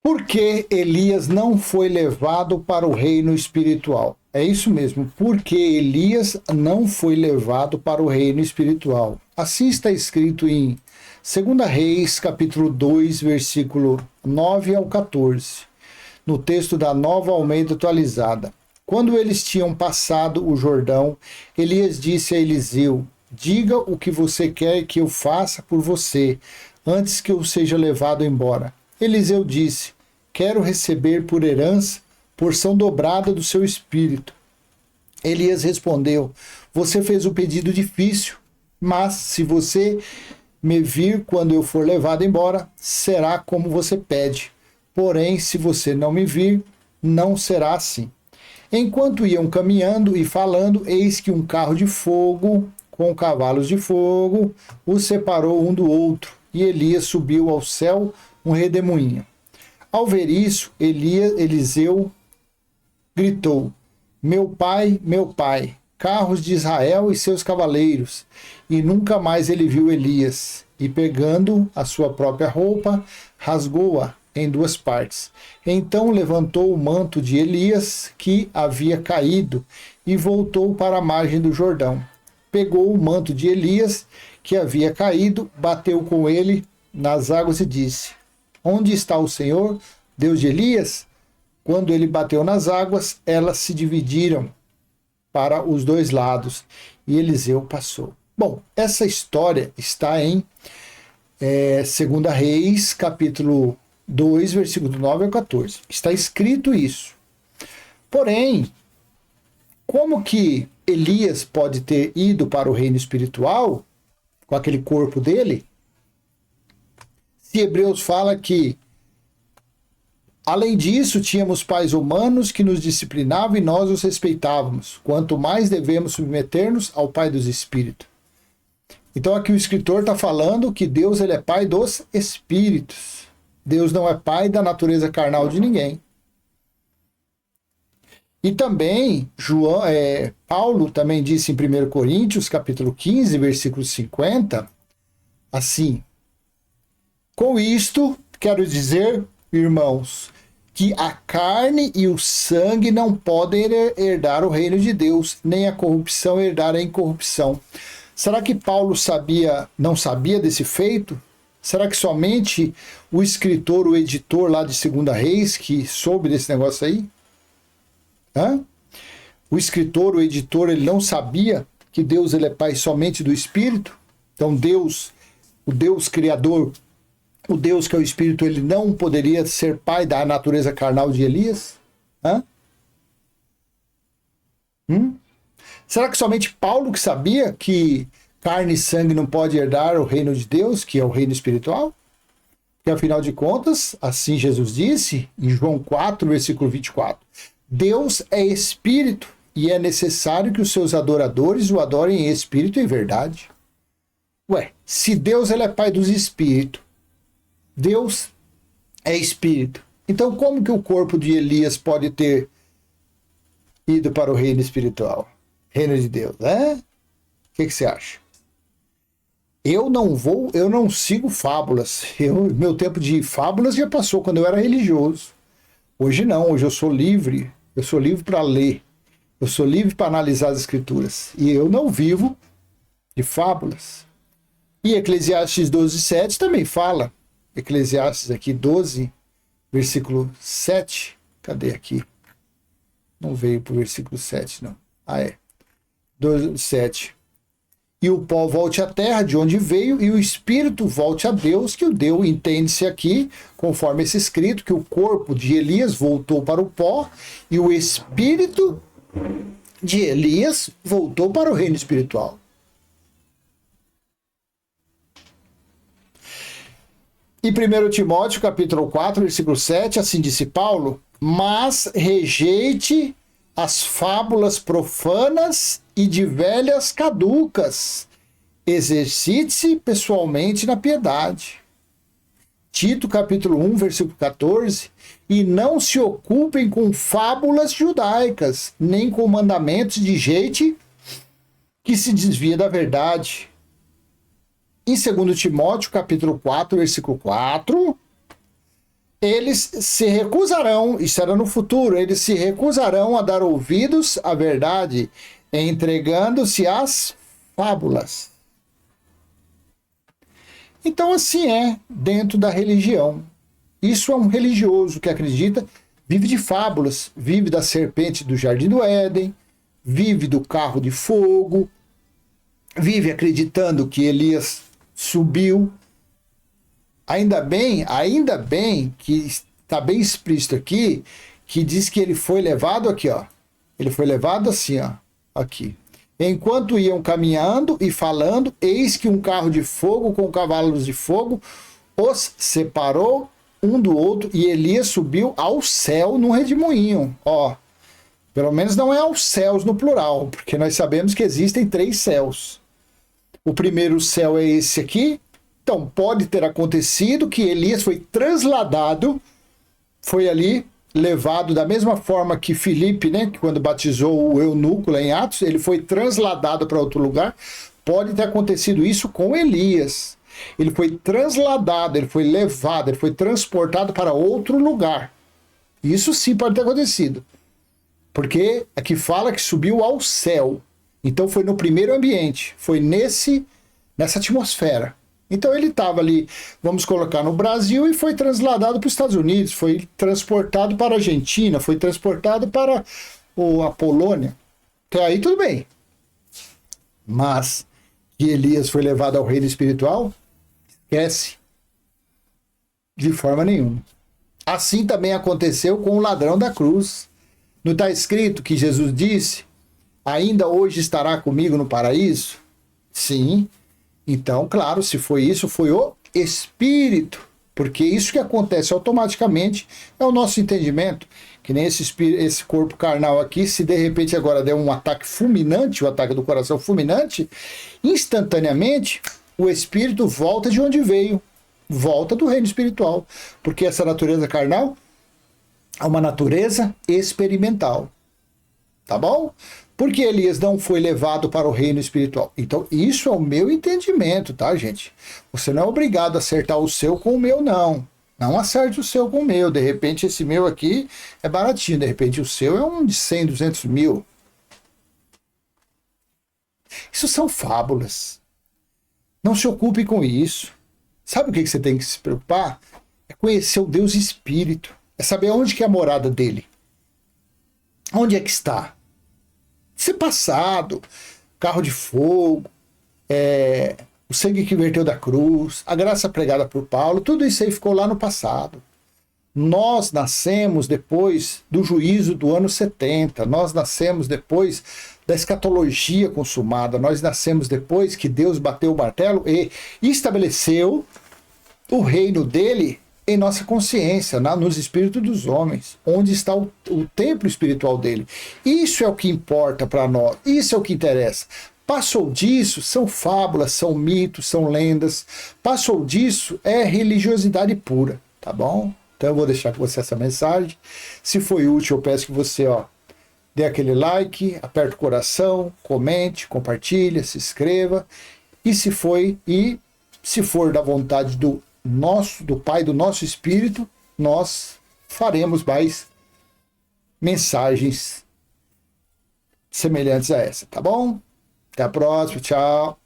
Por que Elias não foi levado para o reino espiritual? É isso mesmo, porque Elias não foi levado para o reino espiritual. Assim está escrito em 2 Reis, capítulo 2, versículo 9 ao 14, no texto da Nova Almeida Atualizada. Quando eles tinham passado o Jordão, Elias disse a Eliseu: diga o que você quer que eu faça por você, antes que eu seja levado embora. Eliseu disse: quero receber por herança porção dobrada do seu espírito. Elias respondeu: você fez um pedido difícil, mas se você me vir quando eu for levado embora, será como você pede. Porém, se você não me vir, não será assim. Enquanto iam caminhando e falando, eis que um carro de fogo, com cavalos de fogo, os separou um do outro, e Elias subiu ao céu um redemoinho. Ao ver isso, Eliseu gritou: meu pai, carros de Israel e seus cavaleiros. E nunca mais ele viu Elias. E pegando a sua própria roupa, rasgou-a em duas partes. Então levantou o manto de Elias, que havia caído, e voltou para a margem do Jordão. Pegou o manto de Elias, que havia caído, bateu com ele nas águas e disse: onde está o Senhor, Deus de Elias? Quando ele bateu nas águas, elas se dividiram para os dois lados, e Eliseu passou. Bom, essa história está em 2 Reis, capítulo 2, versículo 9 ao 14. Está escrito isso. Porém, como que Elias pode ter ido para o reino espiritual com aquele corpo dele? Se Hebreus fala que, além disso, tínhamos pais humanos que nos disciplinavam e nós os respeitávamos. Quanto mais devemos submeter-nos ao Pai dos Espíritos. Então aqui o escritor está falando que Deus ele é Pai dos Espíritos. Deus não é Pai da natureza carnal de ninguém. E também, Paulo também disse em 1 Coríntios, capítulo 15, versículo 50, assim: com isto, quero dizer, irmãos, que a carne e o sangue não podem herdar o reino de Deus, nem a corrupção herdar a incorrupção. Será que Paulo não sabia desse feito? Será que somente o escritor, o editor lá de 2 Reis, que soube desse negócio aí? O escritor, o editor, ele não sabia que Deus ele é Pai somente do Espírito? Então Deus, o Deus Criador, o Deus que é o Espírito, ele não poderia ser pai da natureza carnal de Elias? Será que somente Paulo que sabia que carne e sangue não pode herdar o reino de Deus, que é o reino espiritual? Porque afinal de contas, assim Jesus disse em João 4, versículo 24, Deus é Espírito e é necessário que os seus adoradores o adorem em Espírito e em verdade. Se Deus ele é Pai dos Espíritos, Deus é Espírito. Então, como que o corpo de Elias pode ter ido para o reino espiritual? Reino de Deus, né? O que você acha? Eu não sigo fábulas. Meu tempo de fábulas já passou quando eu era religioso. Hoje não, hoje eu sou livre. Eu sou livre para ler. Eu sou livre para analisar as escrituras. E eu não vivo de fábulas. E Eclesiastes 12:7 também fala. Eclesiastes aqui 12, versículo 7. Cadê aqui? Não veio para o versículo 7, não. 12, 7. E o pó volte à terra de onde veio, e o espírito volte a Deus, que o deu. Entende-se aqui, conforme esse escrito, que o corpo de Elias voltou para o pó, e o espírito de Elias voltou para o reino espiritual. Em 1 Timóteo, capítulo 4, versículo 7, assim disse Paulo: mas rejeite as fábulas profanas e de velhas caducas. Exercite-se pessoalmente na piedade. Tito, capítulo 1, versículo 14, e não se ocupem com fábulas judaicas, nem com mandamentos de gente que se desvia da verdade. Em 2 Timóteo, capítulo 4, versículo 4, eles se recusarão, isso era no futuro, eles se recusarão a dar ouvidos à verdade, entregando-se às fábulas. Então, assim é dentro da religião. Isso é um religioso que acredita, vive de fábulas, vive da serpente do Jardim do Éden, vive do carro de fogo, vive acreditando que Elias subiu. Ainda bem que está bem explícito aqui, que diz que ele foi levado aqui, ó. Ele foi levado assim, ó, aqui. Enquanto iam caminhando e falando, eis que um carro de fogo com cavalos de fogo os separou um do outro e Elias subiu ao céu num redemoinho, ó. Pelo menos não é aos céus no plural, porque nós sabemos que existem 3 céus. O primeiro céu é esse aqui. Então, pode ter acontecido que Elias foi transladado, foi ali levado da mesma forma que Filipe, né, que quando batizou o eunuco lá em Atos, ele foi transladado para outro lugar. Pode ter acontecido isso com Elias. Ele foi transladado, ele foi levado, ele foi transportado para outro lugar. Isso sim pode ter acontecido. Porque aqui fala que subiu ao céu. Então foi no primeiro ambiente, foi nessa atmosfera. Então ele estava ali, vamos colocar no Brasil, e foi transladado para os Estados Unidos, foi transportado para a Argentina, foi transportado para a Polônia. Até aí tudo bem. Mas que Elias foi levado ao reino espiritual, esquece. De forma nenhuma. Assim também aconteceu com o ladrão da cruz. Não está escrito que Jesus disse, ainda hoje estará comigo no paraíso? Sim. Então, claro, se foi isso, foi o Espírito, porque isso que acontece automaticamente é o nosso entendimento, que nem esse corpo carnal aqui, se de repente agora der um ataque fulminante, o ataque do coração fulminante, instantaneamente o Espírito volta de onde veio, volta do reino espiritual, porque essa natureza carnal é uma natureza experimental, tá bom? Porque Elias não foi levado para o reino espiritual. Então, isso é o meu entendimento, tá, gente? Você não é obrigado a acertar o seu com o meu, não. Não acerte o seu com o meu. De repente, esse meu aqui é baratinho. De repente, o seu é um de 100, 200 mil. Isso são fábulas. Não se ocupe com isso. Sabe o que você tem que se preocupar? É conhecer o Deus Espírito. É saber onde que é a morada dele. Onde é que está? Ser passado, carro de fogo, o sangue que verteu da cruz, a graça pregada por Paulo, tudo isso aí ficou lá no passado. Nós nascemos depois do juízo do ano 70, nós nascemos depois da escatologia consumada, nós nascemos depois que Deus bateu o martelo e estabeleceu o reino dele em nossa consciência, nos espíritos dos homens, onde está o templo espiritual dele. Isso é o que importa para nós, isso é o que interessa. Passou disso, são fábulas, são mitos, são lendas. Passou disso, é religiosidade pura, tá bom? Então eu vou deixar com você essa mensagem. Se foi útil, eu peço que você dê aquele like, aperte o coração, comente, compartilhe, se inscreva. E se for da vontade do Pai, do nosso Espírito, nós faremos mais mensagens semelhantes a essa, tá bom? Até a próxima, tchau.